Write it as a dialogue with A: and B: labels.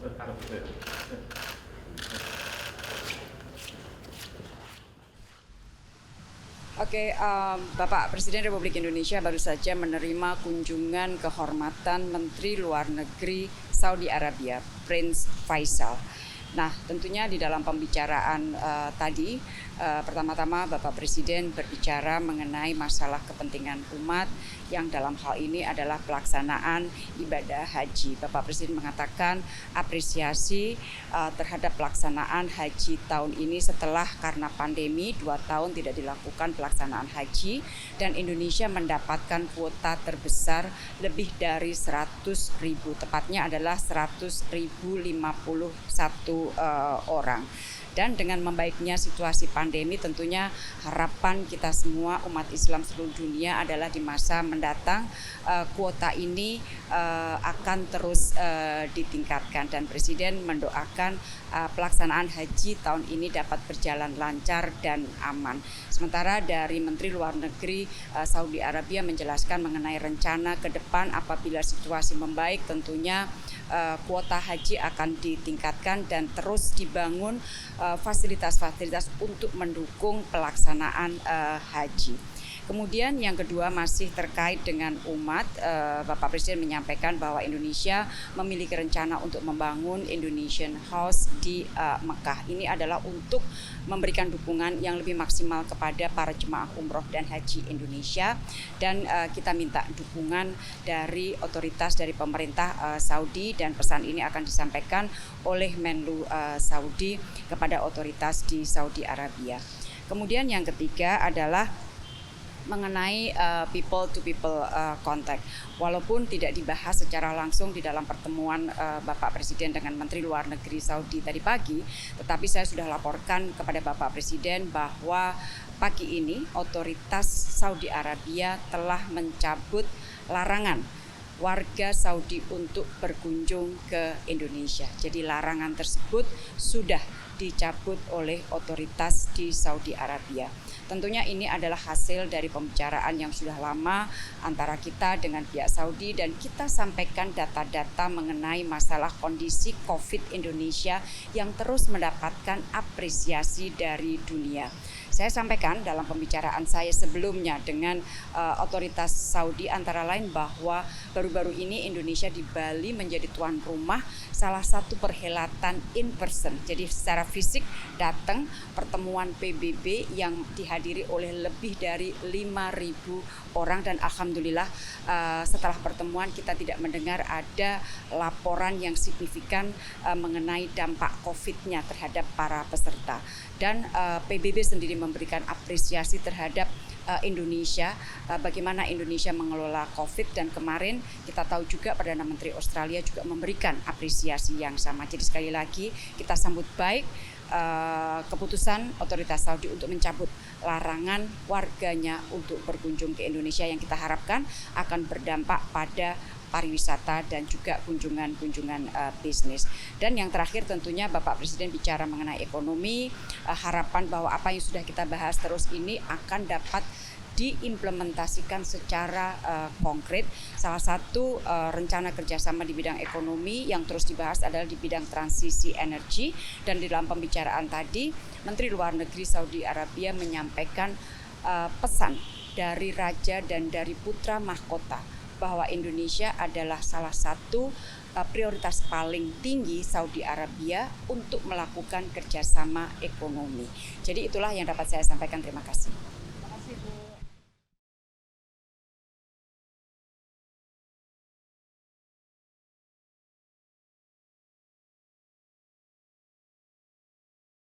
A: Oke, Bapak Presiden Republik Indonesia baru saja menerima kunjungan kehormatan Menteri Luar Negeri Saudi Arabia, Prince Faisal. Nah, tentunya di dalam pembicaraan tadi, pertama-tama Bapak Presiden berbicara mengenai masalah kepentingan umat yang dalam hal ini adalah pelaksanaan ibadah haji. Bapak Presiden mengatakan apresiasi terhadap pelaksanaan haji tahun ini setelah karena pandemi 2 tahun tidak dilakukan pelaksanaan haji dan Indonesia mendapatkan kuota terbesar lebih dari 100.000, tepatnya adalah 100.051 orang. Dan dengan membaiknya situasi pandemi, tentunya harapan kita semua umat Islam seluruh dunia adalah di masa mendatang kuota ini akan terus ditingkatkan, dan Presiden mendoakan pelaksanaan haji tahun ini dapat berjalan lancar dan aman. Sementara dari Menteri Luar Negeri Saudi Arabia menjelaskan mengenai rencana ke depan apabila situasi membaik, tentunya kuota haji akan ditingkatkan dan terus dibangun fasilitas-fasilitas untuk mendukung pelaksanaan haji. Kemudian yang kedua masih terkait dengan umat, Bapak Presiden menyampaikan bahwa Indonesia memiliki rencana untuk membangun Indonesian House di Mekah. Ini adalah untuk memberikan dukungan yang lebih maksimal kepada para jemaah umroh dan haji Indonesia, dan kita minta dukungan dari otoritas dari pemerintah Saudi, dan pesan ini akan disampaikan oleh Menlu Saudi kepada otoritas di Saudi Arabia. Kemudian yang ketiga adalah mengenai people to people contact. Walaupun tidak dibahas secara langsung di dalam pertemuan Bapak Presiden dengan Menteri Luar Negeri Saudi tadi pagi, tetapi saya sudah laporkan kepada Bapak Presiden bahwa pagi ini otoritas Saudi Arabia telah mencabut larangan warga Saudi untuk berkunjung ke Indonesia. Jadi larangan tersebut sudah dicabut oleh otoritas di Saudi Arabia. Tentunya ini adalah hasil dari pembicaraan yang sudah lama antara kita dengan pihak Saudi, dan kita sampaikan data-data mengenai masalah kondisi COVID Indonesia yang terus mendapatkan apresiasi dari dunia. Saya sampaikan dalam pembicaraan saya sebelumnya dengan otoritas Saudi antara lain bahwa baru-baru ini Indonesia di Bali menjadi tuan rumah salah satu perhelatan in person. Jadi secara fisik datang pertemuan PBB yang dihadiri oleh lebih dari 5.000 orang, dan alhamdulillah setelah pertemuan kita tidak mendengar ada laporan yang signifikan mengenai dampak COVID-nya terhadap para peserta. Dan PBB sendiri memberikan apresiasi terhadap Indonesia, bagaimana Indonesia mengelola COVID, dan kemarin kita tahu juga Perdana Menteri Australia juga memberikan apresiasi yang sama. Jadi sekali lagi kita sambut baik keputusan otoritas Saudi untuk mencabut larangan warganya untuk berkunjung ke Indonesia, yang kita harapkan akan berdampak pada pariwisata dan juga kunjungan-kunjungan bisnis. Dan yang terakhir tentunya Bapak Presiden bicara mengenai ekonomi, harapan bahwa apa yang sudah kita bahas terus ini akan dapat diimplementasikan secara konkret. Salah satu rencana kerjasama di bidang ekonomi yang terus dibahas adalah di bidang transisi energi, dan di dalam pembicaraan tadi Menteri Luar Negeri Saudi Arabia menyampaikan pesan dari Raja dan dari Putra Mahkota bahwa Indonesia adalah salah satu prioritas paling tinggi Saudi Arabia untuk melakukan kerjasama ekonomi. Jadi itulah yang dapat saya sampaikan. Terima kasih.